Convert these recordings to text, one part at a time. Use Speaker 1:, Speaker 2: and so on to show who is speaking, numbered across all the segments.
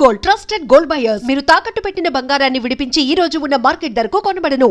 Speaker 1: Gold, trusted gold buyers. మీరు తాకట్టు పెట్టిన బంగారాన్ని విడిపించి ఈ రోజు ఉన్న మార్కెట్ ధరకు కొనబడను.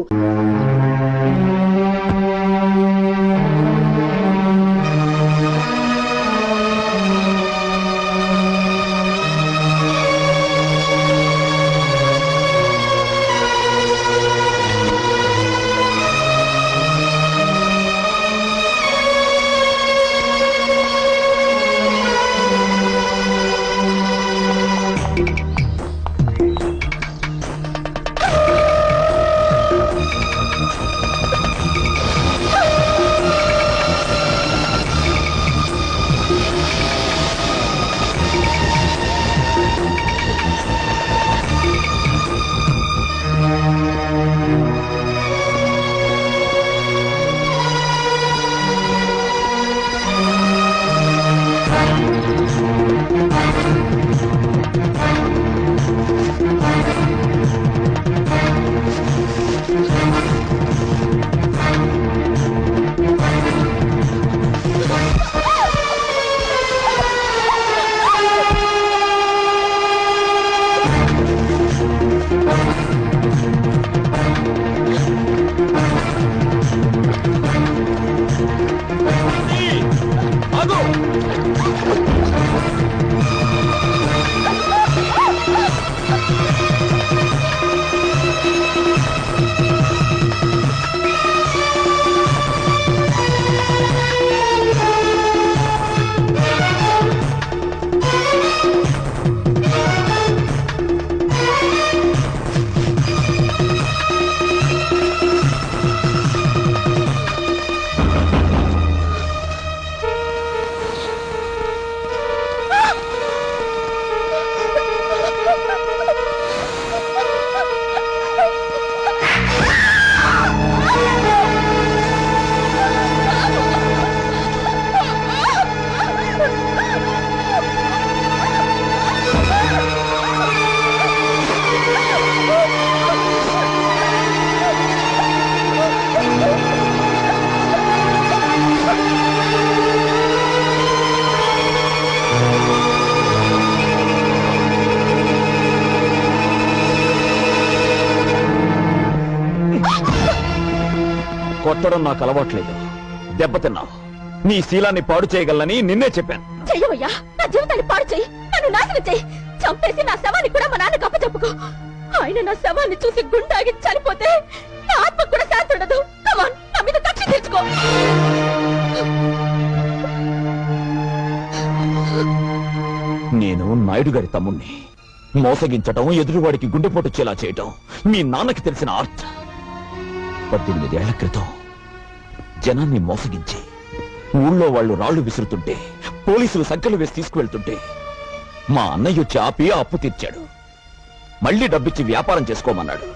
Speaker 2: కొట్టడం నాకు అలవాట్లేదు. దెబ్బతిన్నావు. నీ శీలాన్ని పాడు చేయగలనని నిన్నే చెప్పాను.
Speaker 3: చెయ్యవయ్యా, నా జీవితాన్ని పాడు చెయ్యి, నన్ను నాశనం చెయ్యి, చంపేసి నా శవాన్ని కూడా మా నాన్నకు అప్పచెప్పుకో. ఆయన నా శవాన్ని చూసి గుండాగి చనిపోతే నా ఆత్మ కూడా శాంతి ఉండదు. కమాన్, నా మీద కక్ష తీర్చుకో.
Speaker 2: నేను నాయుడు గారి తమ్ముణ్ణి. మోసగించటం, ఎదురువాడికి గుండెపోటు చేలా చేయటం మీ నాన్నకి తెలిసిన ఆర్ట్. 18 ఏళ్ల క్రితం జనాన్ని మోసగించి ఊళ్ళో వాళ్ళు రాళ్లు విసురుతుంటే, పోలీసులు సంఖ్యలు వేసి తీసుకువెళ్తుంటే మా అన్నయ్య వచ్చి ఆపి అప్పు తీర్చాడు. మళ్లీ డబ్బిచ్చి వ్యాపారం చేసుకోమన్నాడు.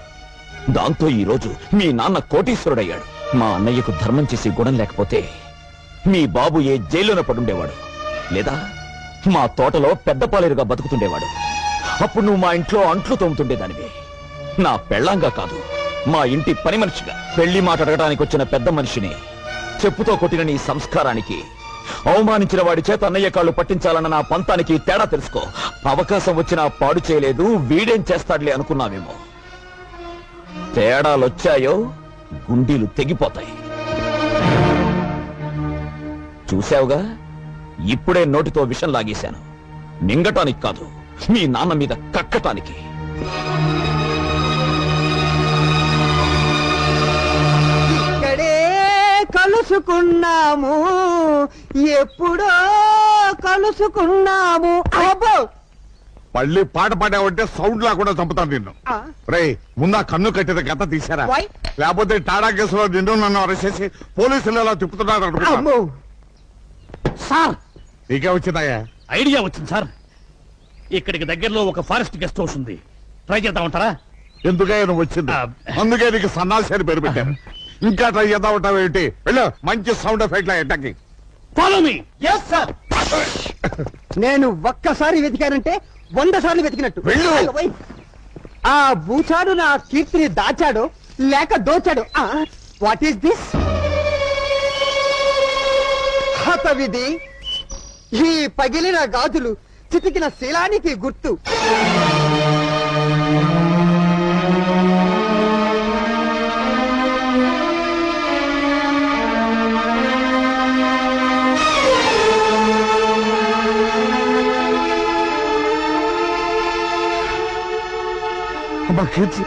Speaker 2: దాంతో ఈ రోజు మీ నాన్న కోటీశ్వరుడయ్యాడు. మా అన్నయ్యకు ధర్మం చేసి గుణం లేకపోతే మీ బాబు ఏ జైల్లోనే పడుండేవాడు, లేదా మా తోటలో పెద్ద పాలేరుగా బతుకుతుండేవాడు. అప్పుడు నువ్వు మా ఇంట్లో అంట్లు తోముతుండేదానివి. నా పెళ్ళాంగా కాదు, మా ఇంటి పని మనిషిగా. పెళ్లి మాట అడగడానికి వచ్చిన పెద్ద మనిషిని చెప్పుతో కొట్టిన నీ సంస్కారానికి, అవమానించిన వాడి చేత అన్నయ్య కాళ్ళు పట్టించాలన్న నా పంతానికి తేడా తెలుసుకో. అవకాశం వచ్చినా పాడు చేయలేదు, వీడేం చేస్తాడులే అనుకున్నావేమో. తేడాలొచ్చాయో గుండీలు తెగిపోతాయి. చూశావుగా, ఇప్పుడే నోటితో విషం లాగేశాను. మింగటానికి కాదు, మీ నాన్న మీద కక్కటానికి.
Speaker 4: కలుసుకున్నాము, ఎప్పుడో కలుసుకున్నాము. అబ్బో,
Speaker 5: మళ్ళీ పాట పాడావంటే సౌండ్ లేకుండా చంపుతాను నిన్ను. రే, ముందా కన్ను కట్టిన గత తీశారా? లేకపోతే టాడా కేసులో నిన్ను నన్ను అరెస్ట్ చేసి పోలీసులు ఎలా తిప్పుతున్నారు.
Speaker 6: సార్,
Speaker 5: నీకే వచ్చిందాయా
Speaker 6: ఐడియా వచ్చింది సార్. ఇక్కడికి దగ్గరలో ఒక ఫారెస్ట్ గెస్ట్ హౌస్ ఉంది, ట్రై చేద్దామంటారా?
Speaker 5: ఎందుకయ్యా నువ్వు వచ్చింది? అందుకే నీకు సన్నాసి అని పేరు పెట్టారు. ఇంకా ట్రై చేద్దాం ఉంటావు ఏంటి? వెళ్ళు, మంచి sound effect attacking.
Speaker 6: Follow me.
Speaker 4: yes sir. నేను ఒక్కసారి వెతికానంటే 100 సార్లు వెతికినట్టు.
Speaker 5: వెళ్ళు.
Speaker 4: ఆ బూచాడు నా కీర్తిని దాచాడు లేక దోచాడు. What is this? హతవిధి, ఈ పగిలిన గాజులు చితికిన శీలానికి గుర్తు.
Speaker 5: అమ్మా కీర్తి,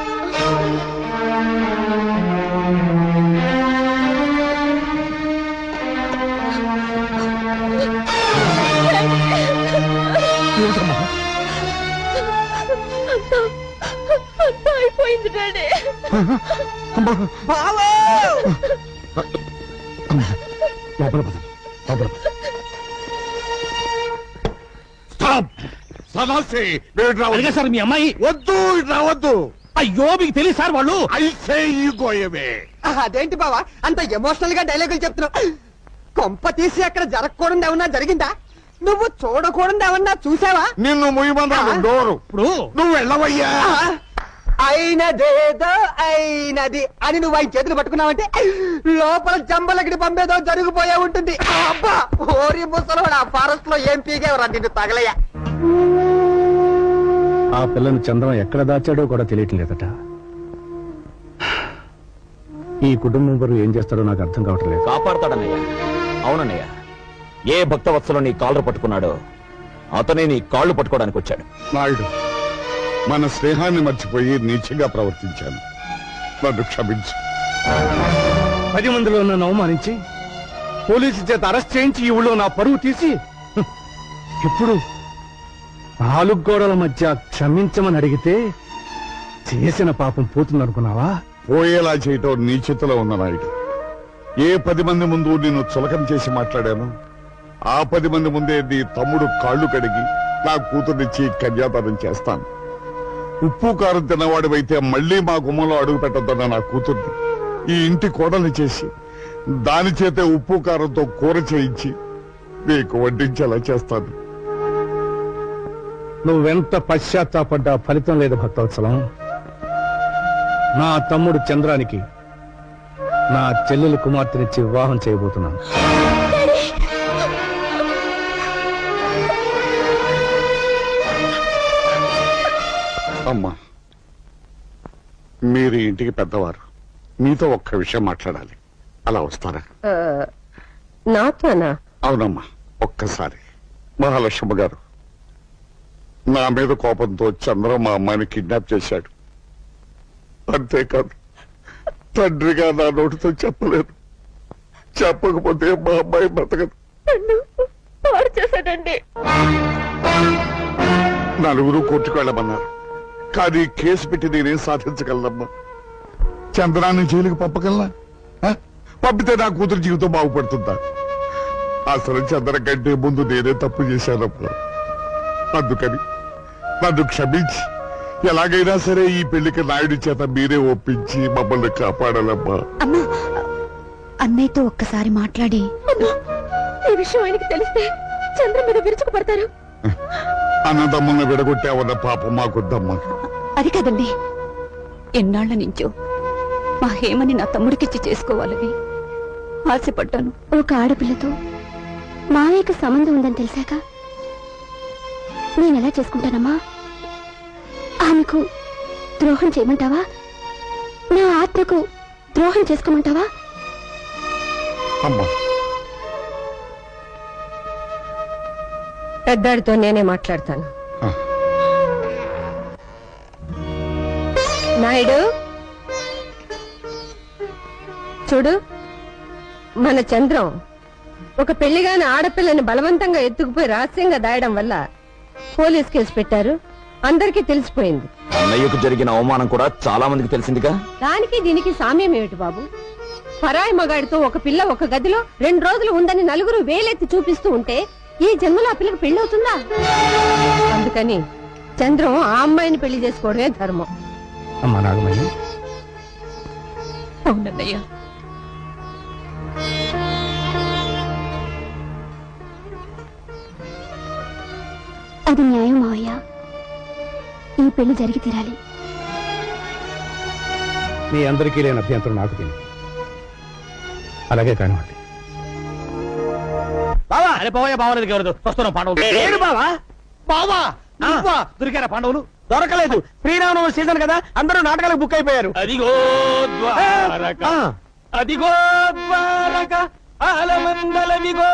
Speaker 5: ఏమిటమ్మా?
Speaker 3: అంతా అయిపోయింది డాడీ.
Speaker 5: అమ్మా,
Speaker 4: బావో
Speaker 5: లోపల పద, లోపల పద. స్టాప్! సదాశి, నువ్వు ఇటు రావద్దు.
Speaker 6: అలాగే సార్ మీ అమ్మాయి.
Speaker 5: వద్దు, ఇటు రావద్దు.
Speaker 6: అయ్యో మీకు తెలియదు సార్ వాళ్ళు.
Speaker 5: ఐసే ఈ గోయమే.
Speaker 4: అదేంటి బావా అంత ఎమోషనల్ గా డైలాగులు చెప్తున్నావు? కొంప తీసి అక్కడ జరగకూడదు ఏమన్నా జరిగిందా? నువ్వు చూడకూడదు ఏమన్నా చూసావా?
Speaker 5: నిన్ను ముయ్యమన్నాను డోరు.
Speaker 6: ఇప్పుడు
Speaker 5: నువ్వు వెళ్ళవయ్యా.
Speaker 4: అయినదేదో అయినది అని నువ్వు ఆయన చేతులు పట్టుకున్నావంటే లోపల జంబలగిడి పంపేదో జరిగిపోయే ఉంటుంది. అబ్బా ఓరి ముసలోడు, ఆ ఫారెస్ట్ లో ఏం పీగేవరా నిన్ను తగలయ్యా.
Speaker 7: ఆ పిల్లను చంద్రం ఎక్కడ దాచాడో కూడా తెలియటం లేదట. ఈ కుటుంబం వారు ఏం చేస్తాడో నాకు అర్థం కావటం లేదు.
Speaker 2: కాపాడతాడన్నయ్య. అవునన్నయ్య, ఏ భక్తవత్సలో నీ కాళ్ళు పట్టుకున్నాడో అతనే నీ కాళ్ళు పట్టుకోవడానికి వచ్చాడు.
Speaker 5: నాయుడు, మన స్నేహాన్ని మర్చిపోయి నీచంగా ప్రవర్తించాను, నన్ను క్షమించు.
Speaker 7: 10 మందిలో నన్ను అవమానించి పోలీసు చేత అరెస్ట్ చేయించి ఈ ఊళ్ళో నా పరువు తీసి ఇప్పుడు 4 గోడల మధ్య క్షమించమని అడిగితే చేసిన పాపం పోతుందనుకున్నావా?
Speaker 5: పోయేలా చేయటం నీ చేతిలో ఉన్న నాయుడు. ఏ 10 మంది ముందు నిన్ను చులకం చేసి మాట్లాడాను, ఆ 10 మంది ముందే నీ తమ్ముడు కాళ్ళు కడిగి నా కూతుర్నిచ్చి కన్యాదానం చేస్తాను. ఉప్పు కారం తిన్నవాడివైతే మళ్ళీ మా గుమ్మంలో అడుగు పెట్టొద్దన్న నా కూతుర్ని ఈ ఇంటి కోడల్ని చేసి దాని చేతే ఉప్పు కారంతో కూర చేయించి నీకు వడ్డించేలా చేస్తాను.
Speaker 7: నువ్వెంత పశ్చాత్తాపడ్డా ఫలితం లేదు భక్తవత్సలం. నా తమ్ముడు చంద్రానికి నా చెల్లెలు కుమార్తెనిచ్చి వివాహం చేయబోతున్నాను.
Speaker 5: అమ్మా, మీరు ఈ ఇంటికి పెద్దవారు, మీతో ఒక్క విషయం మాట్లాడాలి. అలా వస్తారా?
Speaker 3: నాతోనా?
Speaker 5: అవునమ్మా, ఒక్కసారి. మహాలక్ష్మి గారు, నా మీద కోపంతో చంద్ర మా అమ్మాయిని కిడ్నాప్ చేశాడు. అంతేకాదు, తండ్రిగా నా నోటితో చెప్పలేదు. చెప్పకపోతే మా అమ్మాయి బ్రతకదు.
Speaker 3: పాడు చేశాడండి.
Speaker 5: నలుగురు కోర్టుకు వెళ్ళమన్నారు, కానీ కేసు పెట్టి నేనేం సాధించగలనమ్మా? చంద్రాన్ని జైలుకి పంపగలనా? పంపితే నా కూతురు జీవితం బాగుపడుతుందా? అసలు చంద్ర కంటే ముందు నేనే తప్పు చేశానమ్మా. అందుకని నన్ను క్షమించి ఎలాగైనా సరే ఈ పెళ్లికి నాయుడి చేత మీరే ఒప్పించి మమ్మల్ని కాపాడాలమ్మా.
Speaker 8: అమ్మా, అన్నయ్యతో ఒక్కసారి మాట్లాడి.
Speaker 3: ఈ విషయం ఆయనకి తెలిస్తే చంద్ర మీద విరుచుకు పడతారు.
Speaker 5: అన్నదమ్ములను విడగొట్టావన్న పాపం మాకొద్దమ్మా.
Speaker 8: అది కదండి, ఎన్నాళ్ల నుంచో మా హేమని నా తమ్ముడికిచ్చి చేసుకోవాలని ఆశపడ్డాను.
Speaker 3: ఒక ఆడపిల్లతో మావయ్యకు సంబంధం ఉందని తెలిసాక నేనెలా చేసుకుంటానమ్మా? ఆమెకు ద్రోహం చేయమంటావా? నా ఆత్మకు ద్రోహం చేసుకోమంటావా?
Speaker 5: అమ్మా,
Speaker 3: పెద్దాడితో నేనే మాట్లాడతాను. నాయుడు, చూడు, మన చంద్రం ఒక పెళ్లిగాని ఆడపిల్లని బలవంతంగా ఎత్తుకుపోయి రహస్యంగా దాయడం వల్ల పోలీస్ కేసు పెట్టారు. అందరికీ తెలిసిపోయింది.
Speaker 2: అన్నయ్యకు జరిగిన అవమానం కూడా చాలా మందికి తెలిసిందిగా.
Speaker 3: దానికి దీనికి సామ్యం ఏమిటి బాబు? పరాయి మగాడితో ఒక పిల్ల ఒక గదిలో 2 రోజులు ఉందని నలుగురు వేలెత్తి చూపిస్తూ ఉంటే ఈ జన్మలో ఆ పిల్లకి పెళ్ళవుతుందా? అందుకని చంద్రం ఆ అమ్మాయిని పెళ్లి చేసుకోవడమే ధర్మం.
Speaker 7: అమ్మా నాగమయ్య,
Speaker 8: అవునన్నయ్య,
Speaker 3: అది న్యాయం మావయ్య. ఈ పెళ్లి జరిగి తీరాలి.
Speaker 7: మీ అందరికీ లేని అభ్యంతరం నాకు తెలియదు. అలాగే కానివ్వండి.
Speaker 6: అరే పోయా బావలేదు ఎవరు వస్తున్నాం పాడవు.
Speaker 4: ఏడు బావా,
Speaker 7: బావా నువ్వా? దొరికారా పాండవులు? దొరకలేదు. శ్రీరామనవమి సీజన్ కదా, అందరూ నాటకాలకు బుక్ అయిపోయారు.
Speaker 6: అదిగో ద్వారక, అదిగో ద్వారక, ఆలమందలవిగో.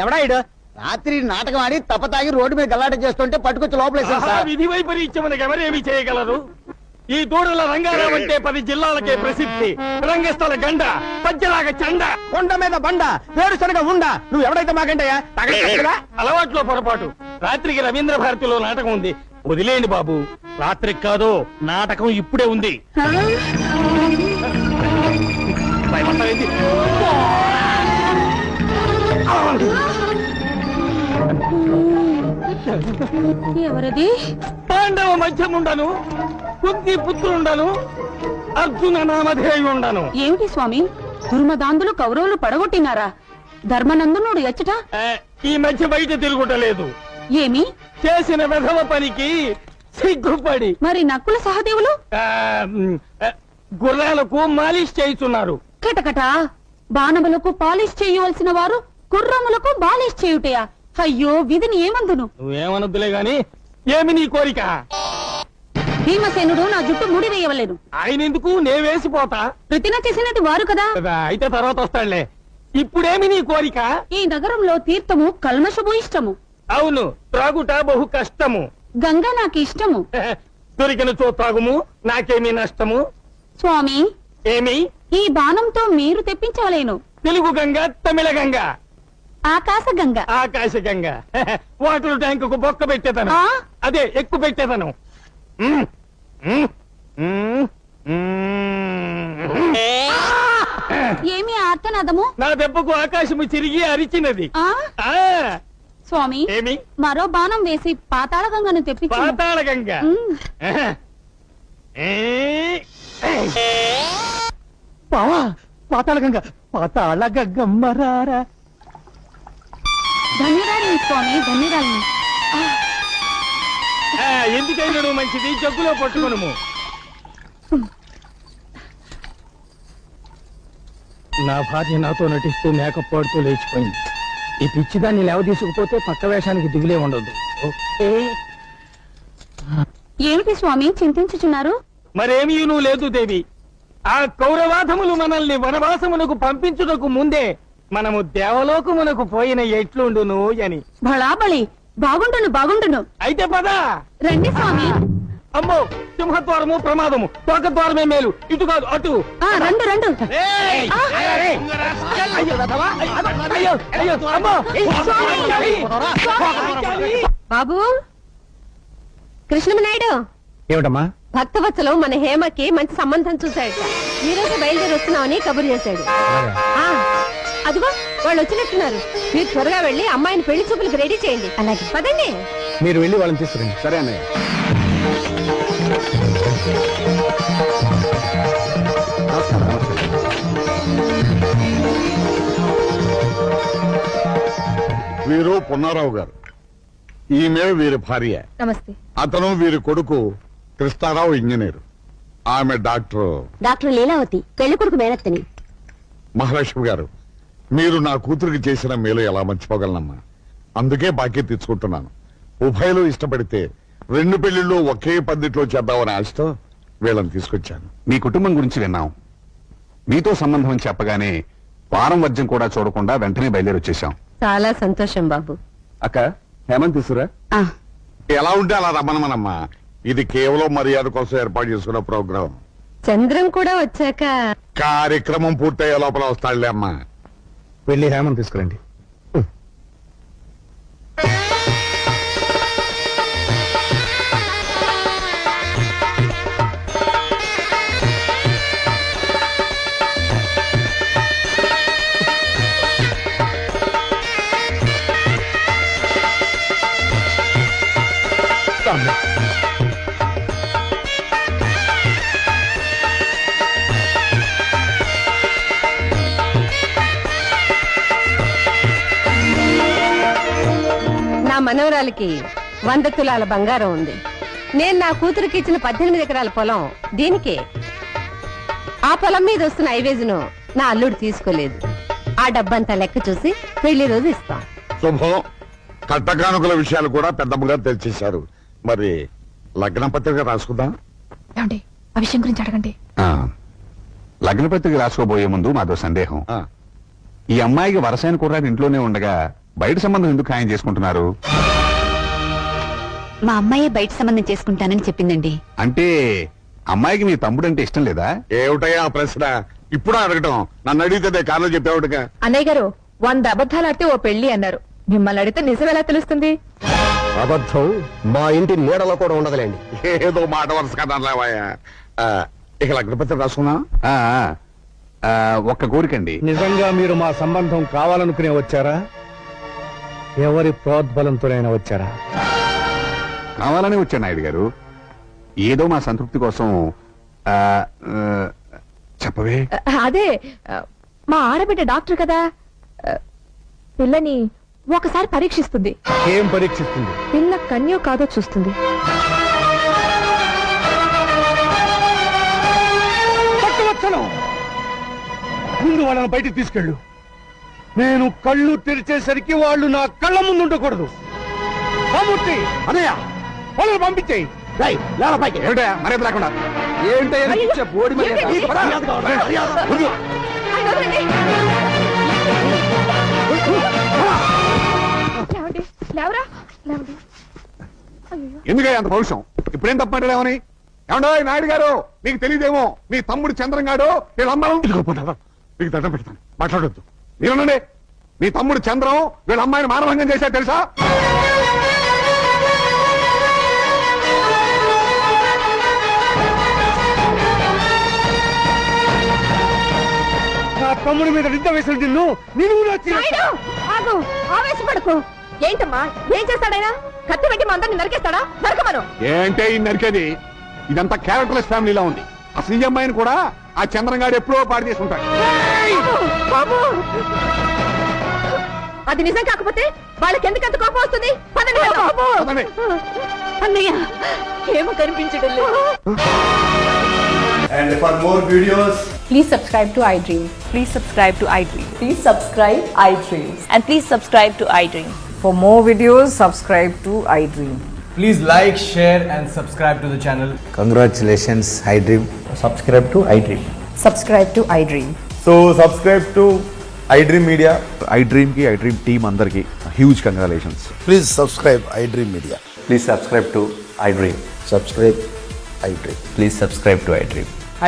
Speaker 4: ఎవడా ఇడు? రాత్రి నాటకం ఆడి తప్పతాగి రోడ్డు మీద గల్లాట చేస్తుంటే పట్టుకొచ్చి లోపలేసాను సార్.
Speaker 6: విధి వైపరీత్యం మనకు ఎవరేమి చేయగలరు? ఈ దూడల రంగారావు అంటే 10 జిల్లాలకే ప్రసిద్ధి. రంగస్థల గండ, పద్యలాగా చండ,
Speaker 7: కొండ మీద బండ, వేరుశనగ ఉండ. నువ్వు ఎవడైతే మాకంటయ్యా?
Speaker 6: అలవాట్లో పొరపాటు. రాత్రికి రవీంద్ర భారతిలో నాటకం ఉంది, వదిలేయండి బాబు. రాత్రికి కాదు, నాటకం ఇప్పుడే ఉంది. భయపడతావేంటి?
Speaker 3: ఎవరది?
Speaker 6: పాండవ మధ్యముండను, కుంతి పుత్రుండను, అర్జున నామధేయుండను.
Speaker 8: ఏమిటి స్వామి, దుర్మదాంధులు కౌరవులు పడగొట్టినారా? ధర్మనందనుడు ఎచ్చట
Speaker 6: ఈ మధ్య బయట తిరుగుటలేదు.
Speaker 8: ఏమి
Speaker 6: చేసిన విధవ పనికి సిగ్గుపడి
Speaker 8: మరి నక్కుల సహదేవులు
Speaker 6: ఆ, గుర్రాలకు మాలిష్ చేస్తున్నారు.
Speaker 8: కటకట బాణములకు పాలిష్ చేయవలసిన వారు గుర్రములకు బాలిష్ చేయుటయా? అయ్యో విధిని ఏమందును?
Speaker 6: నువ్వేమనొద్దులే గాని ఏమి నీ కోరిక?
Speaker 8: భీమసేనుడు నా జుట్టు ముడివేయవలేను.
Speaker 6: ఆయన ఎందుకు, నే వేసిపోతా.
Speaker 8: ప్రతిన చేసినట్టు వారు కదా.
Speaker 6: అయితే తర్వాత వస్తాడులే. ఇప్పుడేమి నీ కోరిక?
Speaker 8: ఈ నగరంలో తీర్థము కల్మషము ఇష్టము.
Speaker 6: అవును, త్రాగుట బహు కష్టము.
Speaker 8: గంగ నాకు ఇష్టము.
Speaker 6: దొరికిన చో త్రాగుము, నాకేమీ నష్టము.
Speaker 8: స్వామి,
Speaker 6: ఏమి?
Speaker 8: ఈ బాణంతో మీరు తెప్పించవలేను.
Speaker 6: తెలుగు గంగ, తమిళ గంగ,
Speaker 8: ఆకాశ గంగ.
Speaker 6: ఆకాశ గంగ. వాటర్ ట్యాంకుకు బొక్క పెట్టేదను,
Speaker 8: ఆ?
Speaker 6: అదే ఎక్కువ పెట్టేదను. మ్మ్. మ్మ్. మ్మ్. మ్మ్.
Speaker 8: ఏమి ఆర్తనాదము?
Speaker 6: నా దెబ్బకు ఆకాశము తిరిగి అరిచినది.
Speaker 8: ఆ
Speaker 6: ఆ,
Speaker 8: స్వామి,
Speaker 6: ఏమి?
Speaker 8: మరో బాణం వేసి పాతాళ గంగను తెప్పించు.
Speaker 6: పాతాళ గంగ.
Speaker 7: బావా పాతాళ గంగ, పాతాళ గంగమ్మరారా.
Speaker 8: ధన్యరాలిని స్వామి, ధన్యరాలిని.
Speaker 6: ఎందుకైనా నువ్వు మంచిది, జగ్గులో పట్టుకొనుము. నా భార్య నాతో నటిస్తూ మేకప్ పాడుతూ లేచిపోయింది. ఈ పిచ్చిదాన్ని లేవ తీసుకుపోతే పక్క వేషానికి దిగులే ఉండదు.
Speaker 8: ఏమిటి స్వామి చింతించుచున్నారు?
Speaker 6: మరేమీ నువ్వు లేదు దేవి. ఆ కౌరవాధములు మనల్ని వనవాసమునకు పంపించుటకు ముందే మనము దేవలోకమునకు పోయిన ఎట్లుండును అని.
Speaker 8: బళాబళి, బాగుండును బాగుండును.
Speaker 6: అయితే పదా
Speaker 8: రండి స్వామి.
Speaker 6: అమ్మో, సింహద్వారము ప్రమాదము, తోకద్వారమే మేలు, ఇటు కాదు అటు.
Speaker 8: రండు రండు.
Speaker 3: బాబు కృష్ణమనాయుడు,
Speaker 7: ఏమిటమ్మా?
Speaker 3: భక్తవత్సలం మన హేమకి మంచి సంబంధం చూశాడట. ఈ రోజు బయలుదేరి వస్తున్నామని కబురు చేశాడు. ఆ, అదిగో వాళ్ళు వచ్చినట్టున్నారు. మీరు త్వరగా వెళ్ళి అమ్మాయిని పెళ్లి చూపులకు రెడీ చేయండి. అలాగే పదండి.
Speaker 7: మీరు వెళ్ళి వాళ్ళని తీసుకురండి. సరే అన్నయ్య.
Speaker 5: వీరు పున్నారావు గారు, ఈమె వీరి భార్య.
Speaker 3: నమస్తే.
Speaker 5: అతను వీరి కొడుకు కృష్ణారావు ఇంజనీరు. ఆమె డాక్టర్
Speaker 3: డాక్టర్ లీలావతి, పెళ్లి కొడుకు మేనత్తని.
Speaker 5: మహాలక్ష్మి గారు, మీరు నా కూతురికి చేసిన మేలు ఎలా మర్చిపోగలనమ్మా? అందుకే బాకీ తెచ్చుకుంటున్నాను. ఉభయలు ఇష్టపడితే 2 పెళ్లిళ్ళు ఒకే పద్ధతిలో చేద్దామని ఆశతో వీళ్ళని తీసుకొచ్చాను.
Speaker 9: మీ కుటుంబం గురించి విన్నాం. మీతో సంబంధం అని చెప్పగానే వారం వర్జం కూడా చూడకుండా వెంటనే బయలుదేరి వచ్చేసాం.
Speaker 3: చాలా సంతోషం బాబు.
Speaker 9: అక్క, హేమంత్ తీసురా.
Speaker 5: ఎలా ఉంటే అలా రమ్మనమ్మా. ఇది కేవలం మర్యాద కోసం ఏర్పాటు చేసుకున్న ప్రోగ్రాం.
Speaker 3: చంద్రం కూడా వచ్చాక
Speaker 5: కార్యక్రమం పూర్తయ్యే లోపల వస్తాడులే అమ్మా.
Speaker 7: వెళ్ళి హేమని తీసుకురండి.
Speaker 3: నా మనవరాలకి 100 తులాల బంగారం ఉంది. నేను నా కూతురికి ఇచ్చిన 18 ఎకరాల పొలం దీనికే. ఆ పొలం మీద వస్తున్న ఐవేజును నా అల్లుడు తీసుకోలేదు. ఆ డబ్బంతా లెక్క చూసి పెళ్లి రోజు ఇస్తాం.
Speaker 5: శుభం. కట్టకానుకల విషయాలు కూడా పెద్దమ్మగా తెచ్చేశారు. మరి లగ్న పత్రిక రాసుకుందాం.
Speaker 3: ఏమండి ఆ విషయం గురించి అడగండి.
Speaker 9: లగ్న పత్రిక రాసుకోబోయే ముందు మాదో సందేహం.
Speaker 5: ఆ,
Speaker 9: ఈ అమ్మాయికి వరసైన కుర్రాడు ఇంట్లోనే ఉండగా బయట సంబంధం ఎందుకు ఖాయం చేసుకుంటున్నారు?
Speaker 8: మా అమ్మాయి బయట సంబంధం చేసుకుంటానని చెప్పిందండి.
Speaker 9: అంటే అమ్మాయికి మీ తమ్ముడు అంటే ఇష్టం లేదా?
Speaker 5: ఏమిటయ్యా ఆ ప్రశ్న ఇప్పుడు అడగటం? నన్ను అడిగితే కారణం చెప్పేవాడుగా.
Speaker 3: అన్నయ్య గారు 100 అబద్ధాలు ఆడితే ఓ పెళ్లి అన్నారు. మిమ్మల్ని అడిగితే నిజం ఎలా తెలుస్తుంది?
Speaker 4: అబద్ధం మా ఇంటి నీడలో కూడా ఉండదులేండి.
Speaker 5: ఏదో మాట వరుస కదా లేవాయా. ఇక లగ్న పత్రిక రాసుకున్నా.
Speaker 9: ఆ, ఆ, ఒక్క కోరికండి.
Speaker 7: నిజంగా మీరు మా సంబంధం కావాలనుకునే వచ్చారా, ఎవరి ప్రోద్బలంతోనైనా వచ్చారా?
Speaker 9: కావాలనే వచ్చాను నాయుడు గారు. ఏదో మా సంతృప్తి కోసం. ఆ, ఆ, చెప్పవే.
Speaker 3: అదే మా ఆడబిడ్డ డాక్టర్ కదా, పిల్లని ఒకసారి పరీక్షిస్తుంది.
Speaker 7: ఏం పరీక్షిస్తుంది?
Speaker 3: పిల్ల కన్యో కాదో చూస్తుంది.
Speaker 7: పట్టువచ్చను. ముందు వాళ్ళని బయటికి తీసుకెళ్ళు. నేను కళ్ళు తెరిచేసరికి వాళ్ళు నా కళ్ళ ముందు ఉండకూడదు. రామూర్తి అనయ్య వాళ్ళని పంపించేయి.
Speaker 9: ఏమిటయ్యా మర్యాద లేకుండా? ఎందుకయ్యా అంత పౌరుషం? ఇప్పుడేం తప్ప మాట్లాడేమని? ఏమండో నాయుడు గారు, మీకు తెలియదేమో, మీ తమ్ముడు చంద్రంగాడు వీళ్ళమ్మాయి మీకు దండం పెడతాను, మాట్లాడొద్దు. మీరునండి, మీ తమ్ముడు చంద్రం వీళ్ళ అమ్మాయిని మానభంగం చేశారు తెలుసా?
Speaker 7: నా తమ్ముడి మీద నిద్ద వేసిన నిన్ను నేను
Speaker 3: ఆగు, ఆవేశపడకు. ఏంటమ్మా ఏం చేస్తాడైనా? కత్తి పెట్టి మా అందరిని నరికేస్తాడా? నరకమను.
Speaker 9: ఏంటే ఈ నరికేది? ఇదంతా క్యారెక్టర్లెస్ ఫ్యామిలీలా ఉంది. అసలు ఈ అమ్మాయిని కూడా ఆ చంద్రంగాడు ఎప్పుడో పాడు చేసుకుంటాడు.
Speaker 3: బాబు, అది నిజం కాకపోతే వాళ్ళకి ఎందుకంత కోపం వస్తుంది? పదండి వెళ్దాం.
Speaker 9: పదండి.
Speaker 3: అన్నయ్య ఏమో కనిపించడం లేదు.
Speaker 10: And for more videos,
Speaker 8: Please subscribe to iDream.
Speaker 11: Please subscribe to iDream.
Speaker 8: Please subscribe iDream.
Speaker 11: And please subscribe to iDream.
Speaker 8: For more videos, subscribe to iDream.
Speaker 10: please like, share and subscribe to the channel.
Speaker 12: Congratulations, iDream. Subscribe to iDream.
Speaker 8: Subscribe to iDream.
Speaker 10: So subscribe to iDream Media.
Speaker 12: iDream ki iDream team andarki huge congratulations.
Speaker 10: Please subscribe iDream Media.
Speaker 12: Please subscribe to iDream. Subscribe iDream. Please subscribe to iDream.